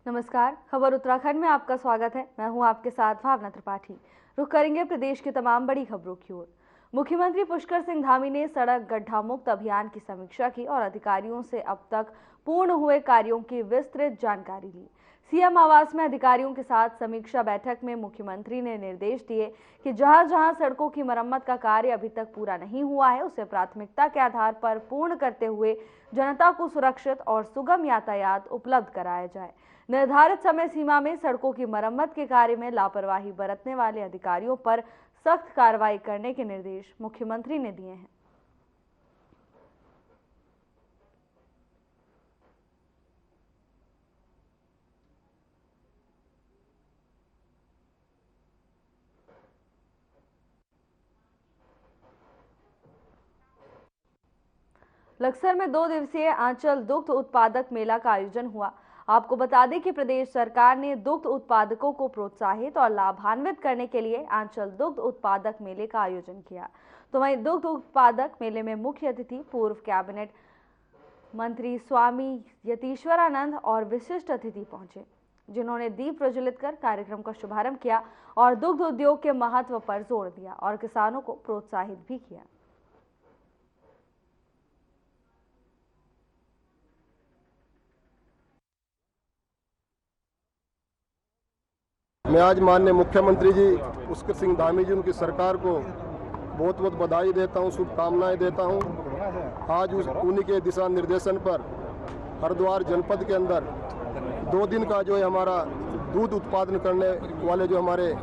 नमस्कार, खबर उत्तराखंड में आपका स्वागत है। मैं हूं आपके साथ भावना त्रिपाठी। रुक करेंगे प्रदेश की तमाम बड़ी खबरों की ओर। मुख्यमंत्री पुष्कर सिंह धामी ने सड़क गड्ढा मुक्त अभियान की समीक्षा की और अधिकारियों से अब तक पूर्ण हुए कार्यों की विस्तृत जानकारी ली। सीएम आवास में अधिकारियों के साथ समीक्षा बैठक में मुख्यमंत्री ने निर्देश दिए कि जहां जहां सड़कों की मरम्मत का कार्य अभी तक पूरा नहीं हुआ है, उसे प्राथमिकता के आधार पर पूर्ण करते हुए जनता को सुरक्षित और सुगम यातायात उपलब्ध कराया जाए। निर्धारित समय सीमा में सड़कों की मरम्मत के कार्य में लापरवाही बरतने वाले अधिकारियों पर सख्त कार्रवाई करने के निर्देश मुख्यमंत्री ने दिए हैं। लक्सर में 2 दिवसीय आंचल दुग्ध उत्पादक मेला का आयोजन हुआ। आपको बता दें कि प्रदेश सरकार ने दुग्ध उत्पादकों को प्रोत्साहित और लाभान्वित करने के लिए आंचल दुग्ध उत्पादक मेले का आयोजन किया। तो वहीं दुग्ध उत्पादक मेले में मुख्य अतिथि पूर्व कैबिनेट मंत्री स्वामी यतीश्वरानंद और विशिष्ट अतिथि पहुंचे, जिन्होंने दीप प्रज्वलित कर कार्यक्रम का शुभारंभ किया और दुग्ध उद्योग के महत्व पर जोर दिया और किसानों को प्रोत्साहित भी किया। मैं आज माननीय मुख्यमंत्री जी पुष्कर सिंह धामी जी उनकी सरकार को बहुत बहुत बधाई देता हूं, शुभकामनाएं देता हूं। आज उन्हीं के दिशा निर्देशन पर हरिद्वार जनपद के अंदर 2 दिन का जो है हमारा दूध उत्पादन करने वाले जो हमारे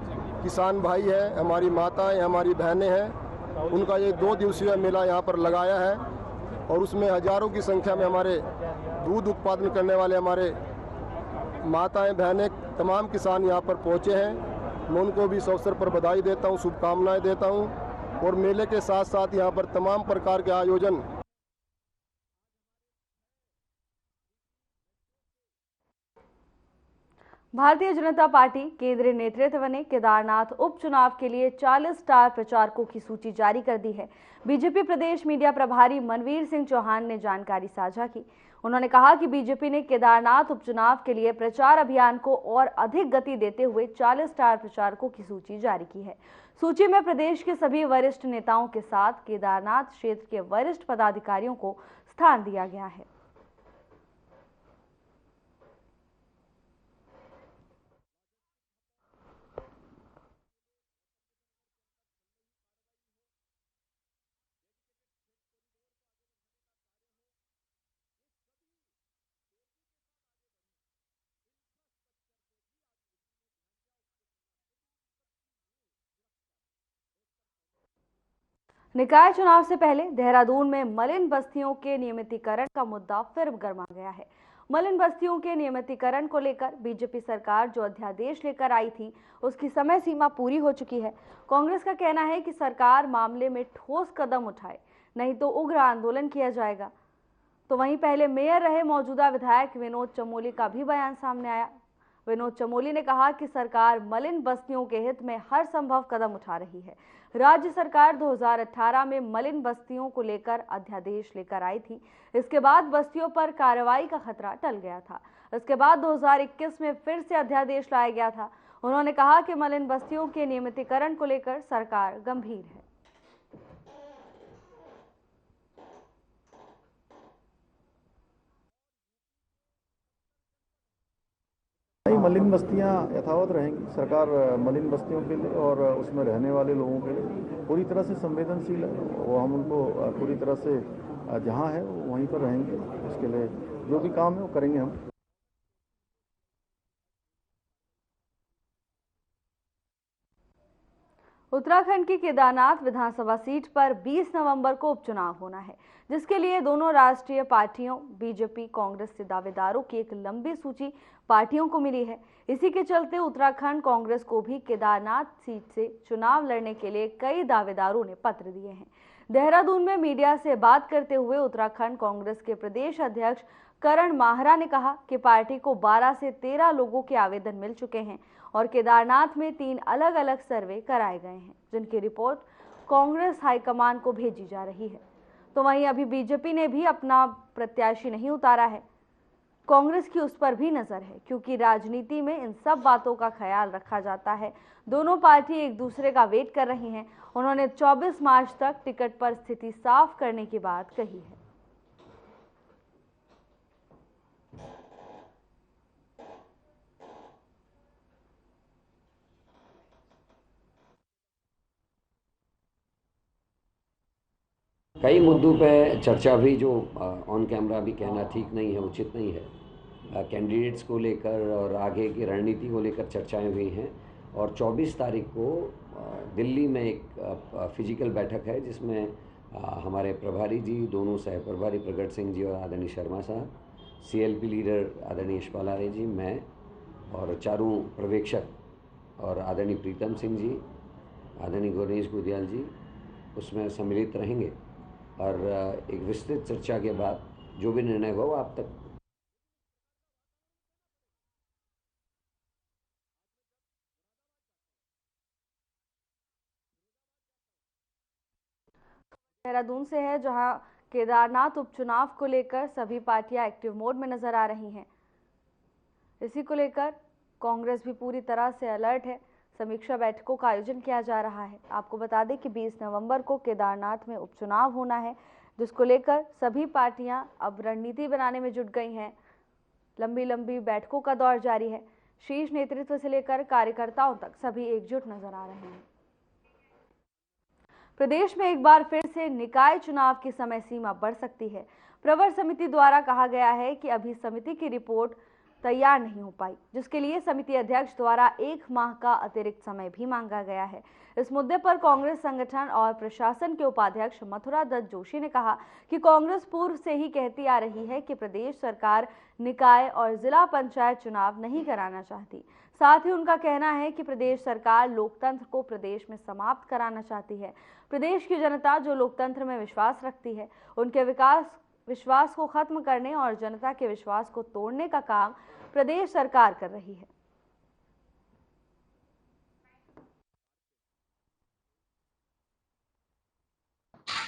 किसान भाई हैं, हमारी माताएं, हमारी बहनें हैं, उनका ये 2 दिवसीय मेला यहाँ पर लगाया है और उसमें हजारों की संख्या में हमारे दूध उत्पादन करने वाले हमारे माताएं, बहनें, तमाम किसान यहाँ पर पहुँचे हैं। मैं उनको भी इस अवसर पर बधाई देता हूँ, शुभकामनाएं देता हूँ। और मेले के साथ साथ यहाँ पर तमाम प्रकार के आयोजन भारतीय जनता पार्टी केंद्रीय नेतृत्व ने केदारनाथ उपचुनाव के लिए 40 स्टार प्रचारकों की सूची जारी कर दी है। बीजेपी प्रदेश मीडिया प्रभारी मनवीर सिंह चौहान ने जानकारी साझा की। उन्होंने कहा कि बीजेपी ने केदारनाथ उपचुनाव के लिए प्रचार अभियान को और अधिक गति देते हुए 40 स्टार प्रचारकों की सूची जारी की है। सूची में प्रदेश के सभी वरिष्ठ नेताओं के साथ केदारनाथ क्षेत्र के वरिष्ठ पदाधिकारियों को स्थान दिया गया है। निकाय चुनाव से पहले देहरादून में मलिन बस्तियों के नियमितीकरण का मुद्दा फिर गर्मा गया है। मलिन बस्तियों के नियमितीकरण को लेकर बीजेपी सरकार जो अध्यादेश लेकर आई थी, उसकी समय सीमा पूरी हो चुकी है। कांग्रेस का कहना है कि सरकार मामले में ठोस कदम उठाए, नहीं तो उग्र आंदोलन किया जाएगा। तो वहीं पहले मेयर रहे मौजूदा विधायक विनोद चमोली का भी बयान सामने आया। विनोद चमोली ने कहा कि सरकार मलिन बस्तियों के हित में हर संभव कदम उठा रही है। राज्य सरकार 2018 में मलिन बस्तियों को लेकर अध्यादेश लेकर आई थी। इसके बाद बस्तियों पर कार्रवाई का खतरा टल गया था। इसके बाद 2021 में फिर से अध्यादेश लाया गया था। उन्होंने कहा कि मलिन बस्तियों के नियमितीकरण को लेकर सरकार गंभीर है। मलिन बस्तियां यथावत रहेंगी। सरकार मलिन बस्तियों के लिए और उसमें रहने वाले लोगों के लिए पूरी तरह से संवेदनशील है। वो हम उनको पूरी तरह से जहां है वहीं पर रहेंगे। उसके लिए जो भी काम है वो करेंगे हम। उत्तराखंड की केदारनाथ विधानसभा सीट पर 20 नवंबर को उपचुनाव होना है, जिसके लिए दोनों राष्ट्रीय पार्टियों बीजेपी कांग्रेस से दावेदारों की एक लंबी सूची पार्टियों को मिली है। इसी के चलते उत्तराखंड कांग्रेस को भी केदारनाथ सीट से चुनाव लड़ने के लिए कई दावेदारों ने पत्र दिए हैं। देहरादून में मीडिया से बात करते हुए उत्तराखंड कांग्रेस के प्रदेश अध्यक्ष करण माहरा ने कहा कि पार्टी को 12 से 13 लोगों के आवेदन मिल चुके हैं और केदारनाथ में 3 अलग अलग सर्वे कराए गए हैं, जिनकी रिपोर्ट कांग्रेस हाईकमान को भेजी जा रही है। तो वहीं अभी बीजेपी ने भी अपना प्रत्याशी नहीं उतारा है। कांग्रेस की उस पर भी नजर है, क्योंकि राजनीति में इन सब बातों का ख्याल रखा जाता है। दोनों पार्टी एक दूसरे का वेट कर रही हैं। उन्होंने 24 मार्च तक टिकट पर स्थिति साफ करने की बात कही है। कई मुद्दों पे चर्चा हुई जो ऑन कैमरा भी कहना ठीक नहीं है, उचित नहीं है। कैंडिडेट्स को लेकर और आगे की रणनीति को लेकर चर्चाएं हुई हैं और 24 तारीख को दिल्ली में एक फिजिकल बैठक है जिसमें हमारे प्रभारी जी, दोनों सह प्रभारी प्रगट सिंह जी और आदरणीय शर्मा साहब, CLP लीडर आदरणीय यशपाल आर्य जी, मैं और चारों पर्यवेक्षक और आदरणीय प्रीतम सिंह जी, आदरणीय गणेश गुदियाल जी उसमें सम्मिलित रहेंगे और एक विस्तृत चर्चा के बाद जो भी निर्णय हुआ वो आप तक। देहरादून से है, जहां केदारनाथ उपचुनाव को लेकर सभी पार्टियां एक्टिव मोड में नजर आ रही हैं। इसी को लेकर कांग्रेस भी पूरी तरह से अलर्ट है। समीक्षा बैठकों का आयोजन किया जा रहा है। आपको बता दें कि 20 नवंबर को केदारनाथ में उपचुनाव होना है, जिसको लेकर सभी पार्टियां अब रणनीति बनाने में जुट गई हैं। लंबी लंबी बैठकों का दौर जारी है। शीर्ष नेतृत्व से लेकर कार्यकर्ताओं तक सभी एकजुट नजर आ रहे हैं। प्रदेश में एक बार फिर से निकाय चुनाव की समय सीमा बढ़ सकती है। प्रवर समिति द्वारा कहा गया है कि अभी समिति की रिपोर्ट तैयार नहीं हो पाई, जिसके लिए समिति अध्यक्ष द्वारा 1 माह का अतिरिक्त समय भी मांगा गया है। इस मुद्दे पर कांग्रेस संगठन और प्रशासन के उपाध्यक्ष मथुरा दत्त जोशी ने कहा कि कांग्रेस पूर्व से ही कहती आ रही है कि प्रदेश सरकार निकाय और जिला पंचायत चुनाव नहीं कराना चाहती। साथ ही उनका कहना है कि प्रदेश सरकार लोकतंत्र को प्रदेश में समाप्त कराना चाहती है। प्रदेश की जनता जो लोकतंत्र में विश्वास रखती है, उनके विश्वास को खत्म करने और जनता के विश्वास को तोड़ने का काम प्रदेश सरकार कर रही है।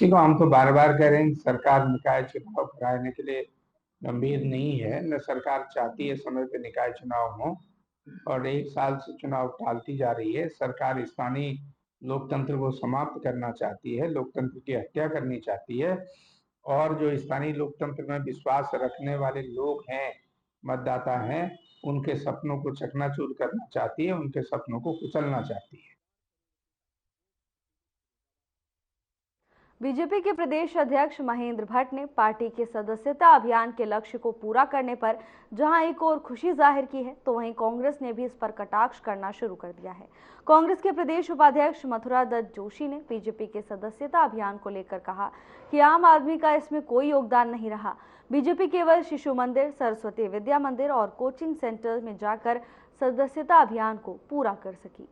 देखो, हम तो बार बार कह रहे हैं सरकार निकाय चुनाव कराने के लिए गंभीर नहीं है। न सरकार चाहती है समय पे निकाय चुनाव हो और 1 साल से चुनाव टालती जा रही है। सरकार स्थानीय लोकतंत्र को समाप्त करना चाहती है, लोकतंत्र की हत्या करनी चाहती है और जो स्थानीय लोकतंत्र में विश्वास रखने वाले लोग हैं, मतदाता हैं, उनके सपनों को चकनाचूर करना चाहती है, उनके सपनों को कुचलना चाहती है। बीजेपी के प्रदेश अध्यक्ष महेंद्र भट्ट ने पार्टी के सदस्यता अभियान के लक्ष्य को पूरा करने पर जहां एक और खुशी जाहिर की है, तो वहीं कांग्रेस ने भी इस पर कटाक्ष करना शुरू कर दिया है। कांग्रेस के प्रदेश उपाध्यक्ष मथुरा दत्त जोशी ने बीजेपी के सदस्यता अभियान को लेकर कहा कि आम आदमी का इसमें कोई योगदान नहीं रहा। बीजेपी केवल शिशु मंदिर, सरस्वती विद्या मंदिर और कोचिंग सेंटर में जाकर सदस्यता अभियान को पूरा कर सकी।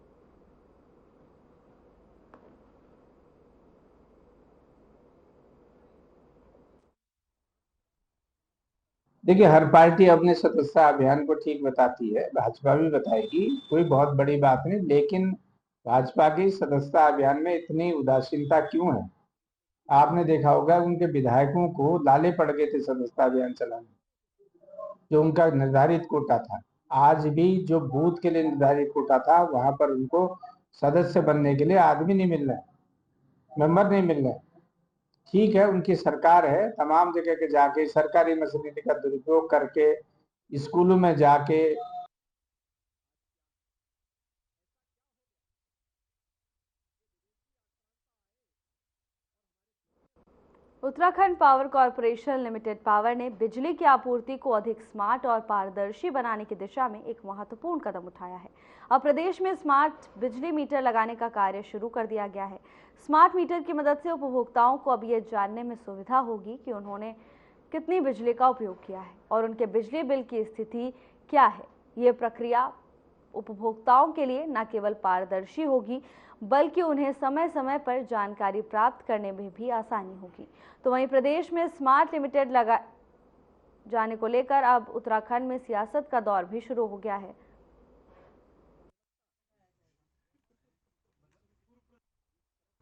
देखिए, हर पार्टी अपने सदस्यता अभियान को ठीक बताती है, भाजपा भी बताएगी, कोई बहुत बड़ी बात नहीं। लेकिन भाजपा की सदस्यता अभियान में इतनी उदासीनता क्यों है? आपने देखा होगा उनके विधायकों को लाले पड़ गए थे सदस्यता अभियान चलाने, जो उनका निर्धारित कोटा था। आज भी जो बूथ के लिए निर्धारित कोटा था, वहां पर उनको सदस्य बनने के लिए आदमी नहीं मिल रहे, मेंबर नहीं मिल रहे। ठीक है, उनकी सरकार है, तमाम जगह के जाके सरकारी मशीनरी का दुरुपयोग करके स्कूलों में जाके Uttarakhand power corporation limited power ने बिजली की आपूर्ति को अधिक स्मार्ट और पारदर्शी बनाने की दिशा में एक महत्वपूर्ण कदम उठाया है। अब प्रदेश में स्मार्ट बिजली मीटर लगाने का कार्य शुरू कर दिया गया है। स्मार्ट मीटर की मदद से उपभोक्ताओं को अब ये जानने में सुविधा होगी कि उन्होंने कितनी बिजली का उपयोग किया है और उनके बिजली बिल की स्थिति क्या है। ये प्रक्रिया उपभोक्ताओं के लिए न केवल पारदर्शी होगी, बल्कि उन्हें समय समय पर जानकारी प्राप्त करने में भी आसानी होगी। तो वहीं प्रदेश में स्मार्ट लिमिटेड लगा जाने को लेकर अब उत्तराखंड में सियासत का दौर भी शुरू हो गया है।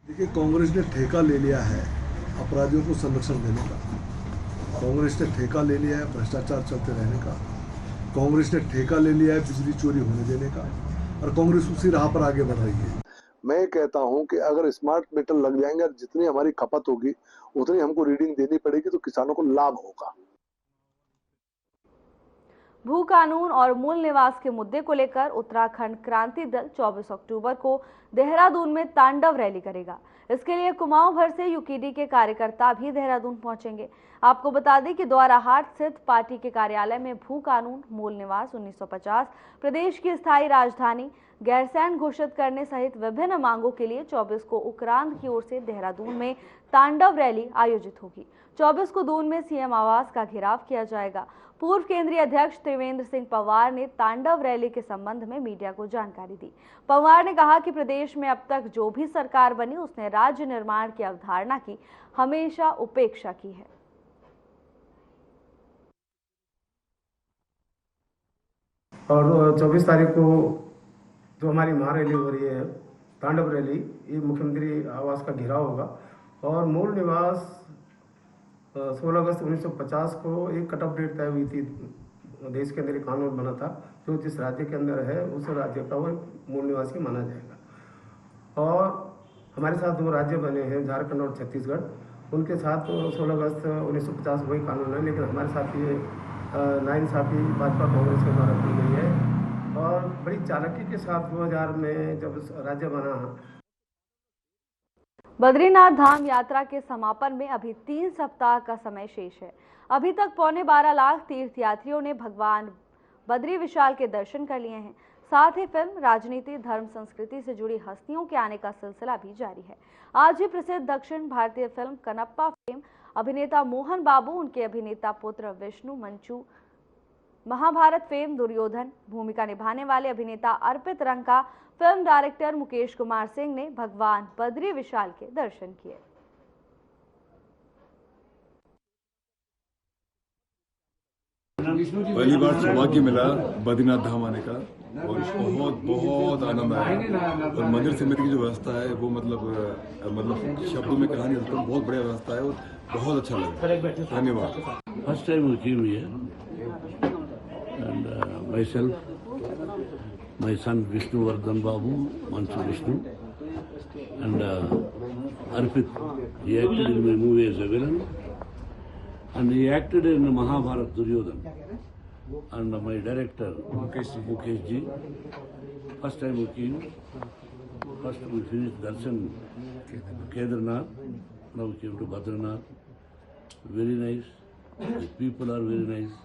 देखिए, कांग्रेस ने ठेका ले लिया है अपराधियों को संरक्षण देने का कांग्रेस ने ठेका ले लिया है भ्रष्टाचार चलते रहने का, कांग्रेस ने ठेका ले लिया है बिजली चोरी होने देने का, और कांग्रेस उसी राह पर आगे बढ़ रही है। मैं कहता हूं कि अगर स्मार्ट मीटर लग जाएंगे और जितनी हमारी खपत होगी उतनी हमको रीडिंग देनी पड़ेगी, तो किसानों को लाभ होगा। भू कानून और मूल निवास के मुद्दे को लेकर उत्तराखंड क्रांति दल 24 अक्टूबर को देहरादून में तांडव रैली करेगा। इसके लिए कुमाऊं भर से यूकेडी के कार्यकर्ता भी देहरादून पहुंचेंगे। आपको बता दें कि द्वाराहाट स्थित पार्टी के कार्यालय में भू कानून, मूल निवास 1950, प्रदेश की स्थायी राजधानी, गैरसैंण घोषित करने सहित विभिन्न मांगों के लिए 24 को उक्रांद की ओर से देहरादून में तांडव रैली आयोजित होगी। 24 को दून में सीएम आवास का घेराव किया जाएगा। पूर्व केंद्रीय अध्यक्ष त्रिवेंद्र सिंह पवार ने तांडव रैली के संबंध में मीडिया को जानकारी दी। पवार ने कहा कि प्रदेश में अब तक जो भी सरकार बनी उसने राज्य निर्माण की अवधारणा की हमेशा उपेक्षा की है। और 24 तारीख को जो हमारी महारैली हो रही है, तांडव रैली, ये मुख्यमंत्री आवास का घेराव होगा। और मूल निवास 16 अगस्त 1950 को एक कट ऑफ डेट तय हुई थी। देश के अंदर एक कानून बना था जो जिस राज्य के अंदर है उस राज्य का वो मूल निवासी माना जाएगा। और हमारे साथ दो राज्य बने हैं, झारखंड और छत्तीसगढ़, उनके साथ तो 16 अगस्त 1950 वही कानून है, लेकिन हमारे साथ ये नाइंसाफी भाजपा कांग्रेस के द्वारा की गई है। और बड़ी चालाकी के साथ 2000 में जब राज्य बना, बद्रीनाथ धाम यात्रा के समापन में अभी 3 सप्ताह का समय शेष है। अभी तक 12.25 लाख तीर्थयात्रियों ने भगवान बद्री विशाल के दर्शन कर लिए हैं। साथ ही फिल्म, राजनीति, धर्म, संस्कृति से जुड़ी हस्तियों के आने का सिलसिला भी जारी है। आज ही प्रसिद्ध दक्षिण भारतीय फिल्म कनप्पा फेम अभिनेता मोहन बाबू, उनके अभिनेता पुत्र विष्णु मंचू, महाभारत फेम दुर्योधन भूमिका निभाने वाले अभिनेता अर्पित रंका, फिल्म डायरेक्टर मुकेश कुमार सिंह ने भगवान बद्री विशाल के दर्शन किए। पहली बार सौभाग्य मिला बद्रीनाथ धाम आने का और बहुत बहुत आनंद आया। और मंदिर समिति की जो व्यवस्था है वो मतलब शब्दों में कहा नहीं सकता, बहुत बढ़िया व्यवस्था है और बहुत अच्छा लगा। धन्यवाद। First time we came here and myself, my son Vishnu Vardhan Babu, Manchu Vishnu, and Arpit. He acted in my movie as a villain, and he acted in Mahabharat Duryodhan. And my director Mukesh Ji. First time we came. First we finished Darshan Kedarnath. Now we came to Badrinath. Very nice. The people are very nice.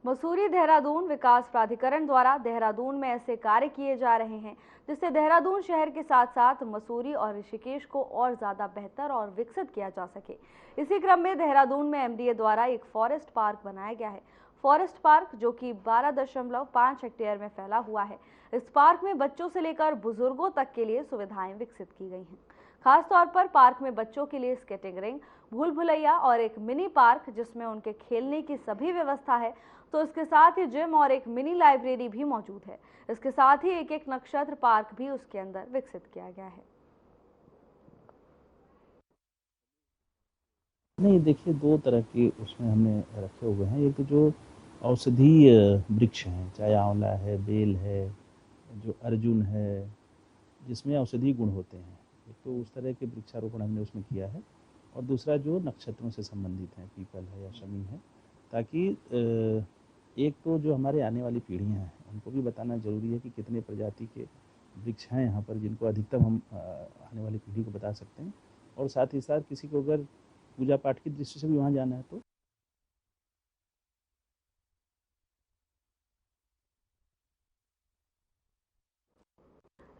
Mussoorie Dehradun Vikas Pradhikaran द्वारा देहरादून में ऐसे कार्य किए जा रहे हैं जिससे देहरादून शहर के साथ साथ मसूरी और ऋषिकेश को और ज्यादा बेहतर और विकसित किया जा सके। इसी क्रम में देहरादून में एमडीए द्वारा एक फॉरेस्ट पार्क बनाया गया है। फॉरेस्ट पार्क जो कि 12.5 हेक्टेयर में फैला हुआ है। इस पार्क में बच्चों से लेकर बुजुर्गों तक के लिए सुविधाएं विकसित की गई हैं। खासतौर पर पार्क में बच्चों के लिए स्केटिंग रिंग, भूल भुलैया और एक मिनी पार्क जिसमें उनके खेलने की सभी व्यवस्था है। तो इसके साथ ही जिम और एक मिनी लाइब्रेरी भी मौजूद है। इसके साथ ही एक नक्षत्र पार्क भी उसके अंदर विकसित किया गया है। नहीं, देखिए 2 तरह के उसमें हमने रखे हुए हैं। एक जो औषधीय वृक्ष हैं, चाहे आंवला है, बेल है, जो अर्जुन है, जिसमें औषधीय गुण होते हैं, एक तो उस तरह के वृक्षारोपण हमने उसमें किया है। और दूसरा जो नक्षत्रों से संबंधित है, पीपल है या शमी है, ताकि एक तो जो हमारे आने वाली पीढ़ियां हैं उनको भी बताना जरूरी है कि कितने प्रजाति के वृक्ष हैं यहाँ पर, जिनको अधिकतम हम आने वाली पीढ़ी को बता सकते हैं। और साथ ही साथ किसी को अगर पूजा पाठ की दृष्टि से भी वहाँ जाना है तो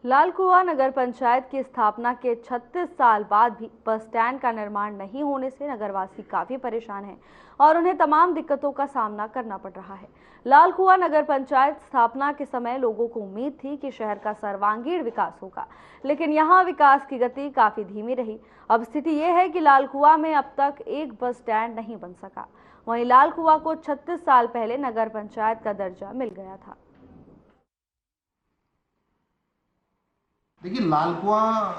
लाल कुआं नगर पंचायत की स्थापना के 36 साल बाद भी बस स्टैंड का निर्माण नहीं होने से नगरवासी काफी परेशान हैं और उन्हें तमाम दिक्कतों का सामना करना पड़ रहा है। लाल कुआं नगर पंचायत स्थापना के समय लोगों को उम्मीद थी कि शहर का सर्वांगीण विकास होगा, लेकिन यहां विकास की गति काफी धीमी रही। अब स्थिति यह है कि लाल कुआं में अब तक एक बस स्टैंड नहीं बन सका। वहीं लाल कुआं को 36 साल पहले नगर पंचायत का दर्जा मिल गया था। देखिए, लाल कुआं,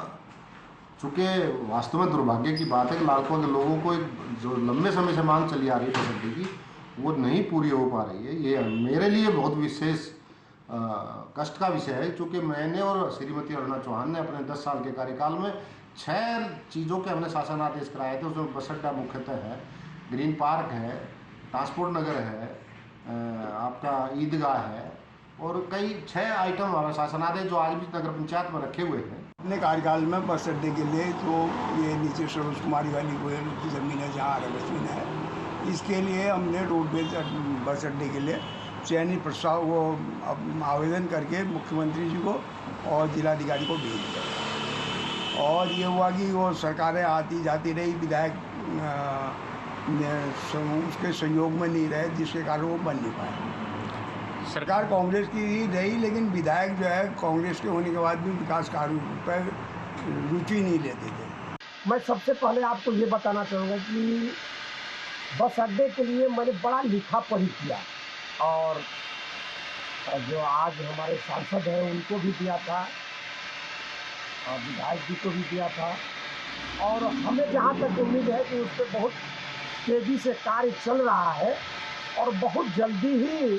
चूँकि वास्तव में दुर्भाग्य की बात है कि लाल कुआं के लोगों को एक जो लंबे समय से मांग चली आ रही है बसअड्डे की, वो नहीं पूरी हो पा रही है। ये मेरे लिए बहुत विशेष कष्ट का विषय है, क्योंकि मैंने और श्रीमती अरुणा चौहान ने अपने 10 साल के कार्यकाल में 6 चीज़ों के हमने शासनादेश कराए थे। उसमें बस अड्डा मुख्यतः है, ग्रीन पार्क है, ट्रांसपोर्ट नगर है, आपका ईदगाह है, और कई 6 आइटम हमारे शासनादेश जो आज भी नगर पंचायत में रखे हुए हैं। अपने कार्यकाल में बस अड्डे के लिए जो ये नीचे सरोज कुमारी वाली गोयल की ज़मीन है जहाँ रमस्वीन है, इसके लिए हमने रोडवेज बस अड्डे के लिए चयनित प्रस्ताव वो आवेदन करके मुख्यमंत्री जी को और जिलाधिकारी को भेज दिया। और ये हुआ कि वो सरकारें आती जाती रही, विधायक उसके सहयोग में नहीं रहे, जिसके कारण वो बन नहीं पाए। सरकार कांग्रेस की ही रही, लेकिन विधायक जो है कांग्रेस के होने के बाद भी विकास कार्यों पर रुचि नहीं लेते थे। मैं सबसे पहले आपको ये बताना चाहूँगा कि बस अड्डे के लिए मैंने बड़ा लिखा पढ़ी किया, और जो आज हमारे सांसद हैं उनको भी दिया था और विधायक जी को भी दिया था, और हमें जहाँ तक उम्मीद है कि उस पर बहुत तेज़ी से कार्य चल रहा है और बहुत जल्दी ही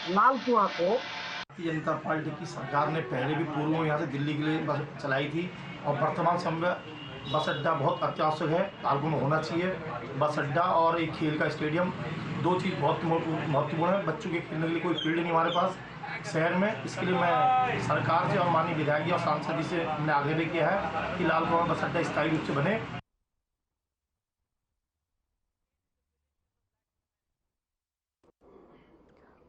लाल कुआं को भारतीय जनता पार्टी की सरकार ने पहले भी पूर्व में यहाँ से दिल्ली के लिए बस चलाई थी, और वर्तमान समय बस अड्डा बहुत अत्यावश्यक है, लाल कुआं में होना चाहिए। बस अड्डा और एक खेल का स्टेडियम, दो चीज़ बहुत महत्वपूर्ण है। बच्चों के खेलने के लिए कोई फील्ड नहीं हमारे पास शहर में, इसके लिए मैं सरकार से और माननीय विधायक जी और सांसद जी से हमने आग्रह भी किया है कि लाल कुआं बस अड्डा स्थायी रूप से बने।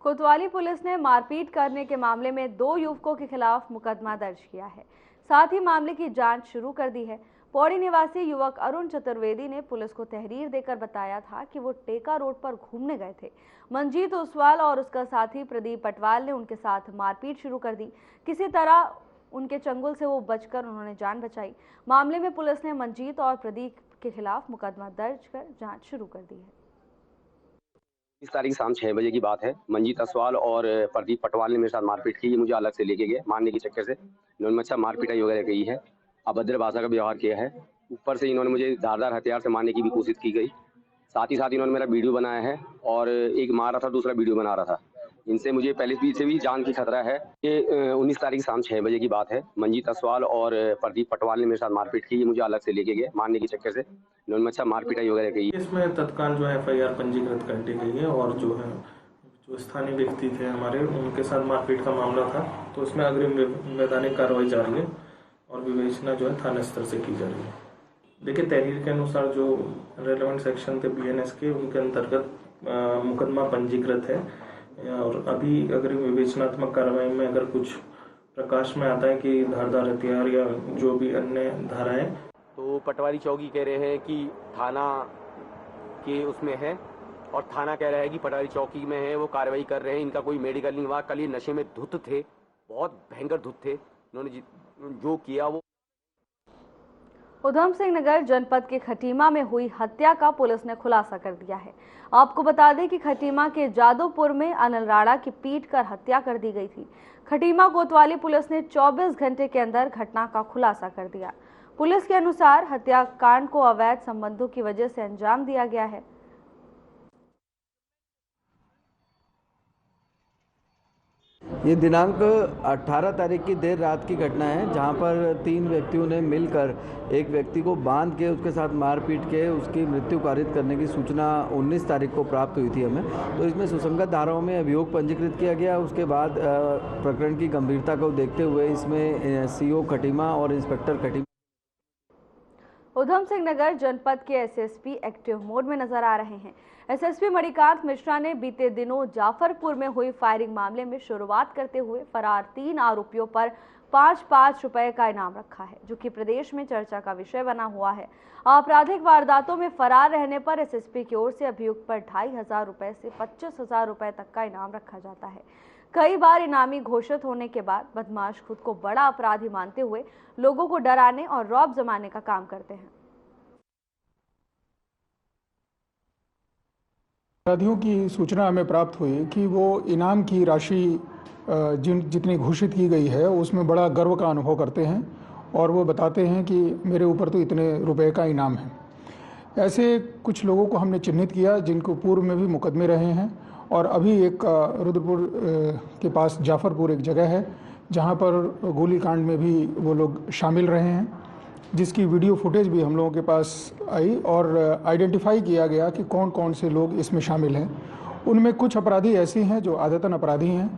कोतवाली पुलिस ने मारपीट करने के मामले में 2 युवकों के खिलाफ मुकदमा दर्ज किया है। साथ ही मामले की जांच शुरू कर दी है। पौड़ी निवासी युवक अरुण चतुर्वेदी ने पुलिस को तहरीर देकर बताया था कि वो टेका रोड पर घूमने गए थे। मंजीत ओसवाल और उसका साथी प्रदीप पटवाल ने उनके साथ मारपीट शुरू कर दी। किसी तरह उनके चंगुल से वो बचकर उन्होंने जान बचाई। मामले में पुलिस ने मंजीत और प्रदीप के खिलाफ मुकदमा दर्ज कर जाँच शुरू कर दी है। इस तारीख शाम 6 बजे की बात है। मंजीत असवाल और प्रदीप पटवाल ने मेरे साथ मारपीट की। मुझे अलग से लेके गए मारने के चक्कर से। इन्होंने मुझसे मारपीटाई वगैरह की है, अभद्र भाषा का व्यवहार किया है। ऊपर से इन्होंने मुझे धारदार हथियार से मारने की भी कोशिश की गई। साथ ही साथ इन्होंने मेरा वीडियो बनाया है, और एक मार रहा था, दूसरा वीडियो बना रहा था। इनसे मुझे पहले से भी जान की खतरा है। ये 19 तारीख शाम 6 बजे की बात है। मंजीत असवाल और प्रदीप पटवाल ने मेरे साथ मारपीट की। मुझे अलग से लेके गए मारने के चक्कर से। इन्होंने मुझसे मारपीटाई वगैरह की। इसमें तत्काल जो है FIR पंजीकृत कर दी गई है, और जो स्थानीय व्यक्ति थे हमारे, उनके साथ मारपीट का मामला था, तो इसमें अग्रिम वैधानिक कार्रवाई जारी है और विवेचना जो है थाना स्तर से की जा रही है। देखिए, तहरीर के अनुसार जो रेलेवेंट सेक्शन थे BNS के, उनके अंतर्गत मुकदमा पंजीकृत है, और अभी अग्रिम विवेचनात्मक कार्रवाई में अगर कुछ प्रकाश में आता है कि धारदार हथियार या जो भी अन्य धाराएं, तो पटवारी चौकी कह रहे हैं कि थाना के उसमें है, और थाना कह रहा है कि पटवारी चौकी में है, वो कार्रवाई कर रहे हैं। इनका कोई मेडिकल नहीं हुआ। कल ये नशे में धुत थे, बहुत भयंकर धुत थे। इन्होंने जो किया वो। उधम सिंह नगर जनपद के खटीमा में हुई हत्या का पुलिस ने खुलासा कर दिया है। आपको बता दें कि खटीमा के जादोपुर में अनिल राणा की पीट कर हत्या कर दी गई थी। खटीमा कोतवाली पुलिस ने 24 घंटे के अंदर घटना का खुलासा कर दिया। पुलिस के अनुसार हत्याकांड को अवैध संबंधों की वजह से अंजाम दिया गया है। ये दिनांक 18 तारीख की देर रात की घटना है, जहां पर 3 व्यक्तियों ने मिलकर एक व्यक्ति को बांध के उसके साथ मारपीट के उसकी मृत्यु कारित करने की सूचना 19 तारीख को प्राप्त हुई थी हमें। तो इसमें सुसंगत धाराओं में अभियोग पंजीकृत किया गया। उसके बाद प्रकरण की गंभीरता को देखते हुए इसमें CO खटीमा और इंस्पेक्टर खटीमा। उधम सिंह नगर जनपद के SSP एक्टिव मोड में नजर आ रहे हैं। SSP मणिकांत मिश्रा ने बीते दिनों जाफरपुर में हुई फायरिंग मामले में शुरुआत करते हुए फरार 3 आरोपियों पर 5-5 रुपए का इनाम रखा है, जो कि प्रदेश में चर्चा का विषय बना हुआ है। आपराधिक वारदातों में फरार रहने पर SSP की ओर से अभियुक्त पर 2500 रुपए से 25,000 रुपए तक का इनाम रखा जाता है। कई बार इनामी घोषित होने के बाद बदमाश खुद को बड़ा अपराधी मानते हुए लोगों को डराने और रौब जमाने का काम करते हैं। अपराधियों की सूचना हमें प्राप्त हुई कि वो इनाम की राशि जितनी घोषित की गई है उसमें बड़ा गर्व का अनुभव करते हैं और वो बताते हैं कि मेरे ऊपर तो इतने रुपए का इनाम है। ऐसे कुछ लोगों को हमने चिन्हित किया जिनको पूर्व में भी मुकदमे रहे हैं और अभी एक रुद्रपुर के पास जाफरपुर एक जगह है जहां पर गोलीकांड में भी वो लोग शामिल रहे हैं, जिसकी वीडियो फुटेज भी हम लोगों के पास आई और आइडेंटिफाई किया गया कि कौन कौन से लोग इसमें शामिल हैं। उनमें कुछ अपराधी ऐसे हैं जो आदतन अपराधी हैं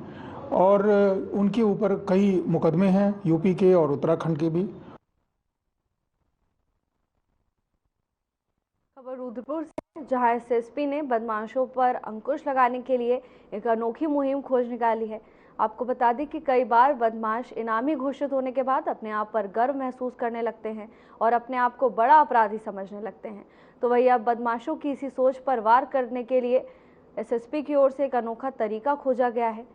और उनके ऊपर कई मुकदमे हैं यूपी के और उत्तराखंड के भी। खबर रुद्रपुर से, जहां एसएसपी ने बदमाशों पर अंकुश लगाने के लिए एक अनोखी मुहिम खोज निकाली है। आपको बता दें कि कई बार बदमाश इनामी घोषित होने के बाद अपने आप पर गर्व महसूस करने लगते हैं और अपने आप को बड़ा अपराधी समझने लगते हैं। तो वही अब बदमाशों की इसी सोच पर वार करने के लिए एसएसपी की ओर से एक अनोखा तरीका खोजा गया है।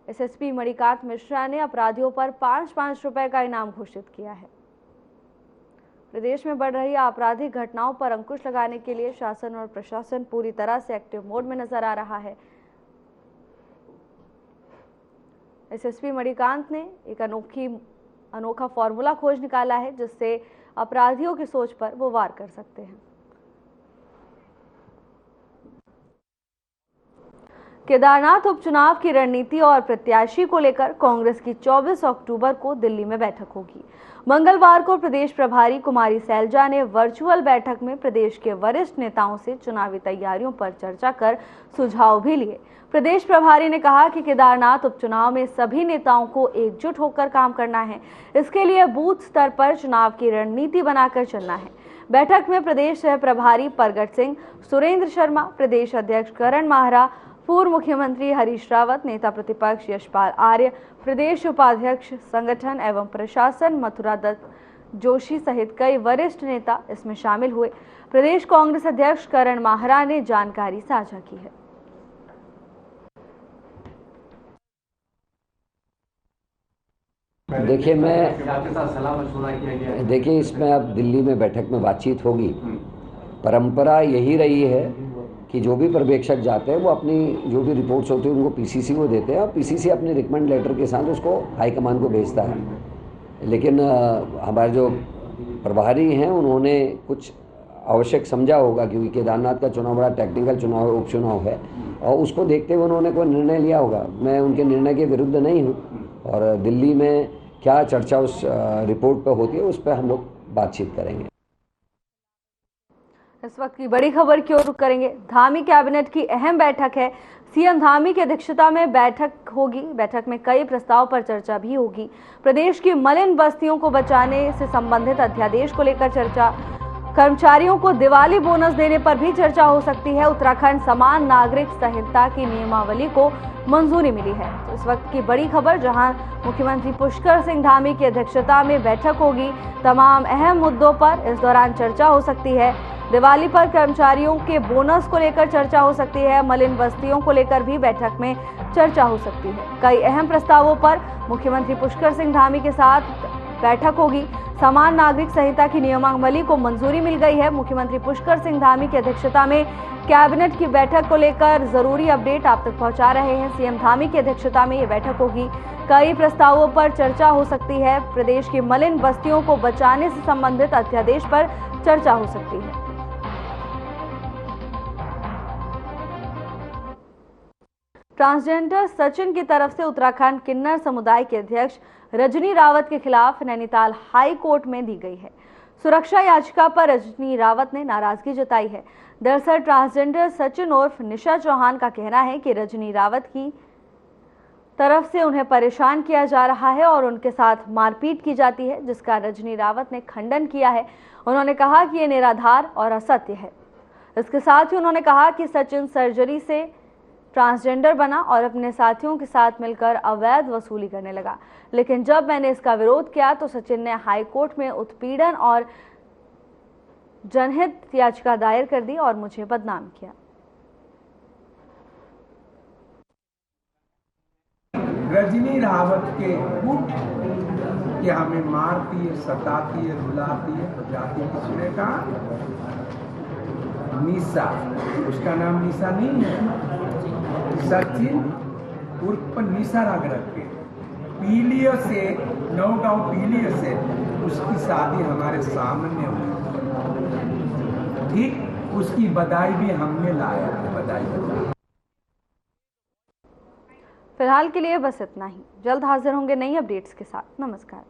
एसएसपी मणिकांत मिश्रा ने अपराधियों पर 5-5 रुपए का इनाम घोषित किया है। प्रदेश में बढ़ रही आपराधिक घटनाओं पर अंकुश लगाने के लिए शासन और प्रशासन पूरी तरह से एक्टिव मोड में नजर आ रहा है। एसएसपी मणिकांत ने एक अनोखा फॉर्मूला खोज निकाला है जिससे अपराधियों की सोच पर वो वार कर सकते हैं। केदारनाथ उपचुनाव की रणनीति और प्रत्याशी को लेकर कांग्रेस की 24 अक्टूबर को दिल्ली में बैठक होगी। मंगलवार को प्रदेश प्रभारी कुमारी सैलजा ने वर्चुअल बैठक में प्रदेश के वरिष्ठ नेताओं से चुनावी तैयारियों पर चर्चा कर सुझाव भी लिए। प्रदेश प्रभारी ने कहा कि केदारनाथ उपचुनाव में सभी नेताओं को एकजुट होकर काम करना है। इसके लिए बूथ स्तर पर चुनाव की रणनीति बनाकर चलना है। बैठक में प्रदेश सह प्रभारी परगट सिंह, सुरेंद्र शर्मा, प्रदेश अध्यक्ष करण माहरा, पूर्व मुख्यमंत्री हरीश रावत, नेता प्रतिपक्ष यशपाल आर्य, प्रदेश उपाध्यक्ष संगठन एवं प्रशासन मथुरा दत्त जोशी सहित कई वरिष्ठ नेता इसमें शामिल हुए। प्रदेश कांग्रेस अध्यक्ष करण माहरा ने जानकारी साझा की है। देखिए इसमें अब दिल्ली में बैठक में बातचीत होगी। परंपरा यही रही है कि जो भी पर्यवेक्षक जाते हैं वो अपनी जो भी रिपोर्ट्स होती है उनको पीसीसी को देते हैं और पीसीसी अपने रिकमेंड लेटर के साथ उसको हाईकमान को भेजता है। लेकिन हमारे जो प्रभारी हैं उन्होंने कुछ आवश्यक समझा होगा क्योंकि केदारनाथ का चुनाव बड़ा टेक्निकल चुनाव है, उपचुनाव है और उसको देखते हुए उन्होंने कोई निर्णय लिया होगा। मैं उनके निर्णय के विरुद्ध नहीं हूँ और दिल्ली में क्या चर्चा उस रिपोर्ट पर होती है उस पर हम लोग बातचीत करेंगे। इस वक्त की बड़ी खबर की ओर रुख करेंगे। धामी कैबिनेट की अहम बैठक है। सीएम धामी की अध्यक्षता में बैठक होगी। बैठक में कई प्रस्ताव पर चर्चा भी होगी। प्रदेश की मलिन बस्तियों को बचाने से संबंधित अध्यादेश को लेकर चर्चा, कर्मचारियों को दिवाली बोनस देने पर भी चर्चा हो सकती है। उत्तराखंड समान नागरिक संहिता की नियमावली को मंजूरी मिली है। तो इस वक्त की बड़ी खबर, जहां मुख्यमंत्री पुष्कर सिंह धामी की अध्यक्षता में बैठक होगी। तमाम अहम मुद्दों पर इस दौरान चर्चा हो सकती है। दिवाली पर कर्मचारियों के बोनस को लेकर चर्चा हो सकती है। मलिन बस्तियों को लेकर भी बैठक में चर्चा हो सकती है। कई अहम प्रस्तावों पर मुख्यमंत्री पुष्कर सिंह धामी के साथ बैठक होगी। समान नागरिक संहिता की नियमावली को मंजूरी मिल गई है। मुख्यमंत्री पुष्कर सिंह धामी की अध्यक्षता में कैबिनेट की बैठक को लेकर जरूरी अपडेट आप तक पहुंचा रहे हैं। सीएम धामी की अध्यक्षता में ये बैठक होगी। कई प्रस्तावों पर चर्चा हो सकती है। प्रदेश की मलिन बस्तियों को बचाने से संबंधित अध्यादेश पर चर्चा हो सकती है। ट्रांसजेंडर सचिन की तरफ से उत्तराखंड किन्नर समुदाय के अध्यक्ष रजनी रावत के खिलाफ नैनीताल हाई कोर्ट में दी गई है। सुरक्षा याचिका पर रजनी रावत ने नाराजगी जताई है। दरअसल ट्रांसजेंडर सचिन उर्फ निशा चौहान का कहना है कि रजनी रावत की तरफ से उन्हें परेशान किया जा रहा है और उनके साथ मारपीट की जाती है, जिसका रजनी रावत ने खंडन किया है। उन्होंने कहा कि ये निराधार और असत्य है। इसके साथ ही उन्होंने कहा कि सचिन सर्जरी से ट्रांसजेंडर बना और अपने साथियों के साथ मिलकर अवैध वसूली करने लगा। लेकिन जब मैंने इसका विरोध किया तो सचिन ने हाई कोर्ट में उत्पीड़न और जनहित याचिका दायर कर दी और मुझे बदनाम किया। रजनी रावत के गुट कि हमें मारती है, सताती है, रुलाती है, बजाती है। किसने कहा? निशा। उसका नाम निशा नहीं है। सचिन उर्फ निशा रख के पीलिया से, नौगांव पीलिया से उसकी शादी हमारे सामने हुई। ठीक उसकी बधाई भी हमने लाया, बधाई। फिलहाल के लिए बस इतना ही। जल्द हाजिर होंगे नई अपडेट्स के साथ। नमस्कार।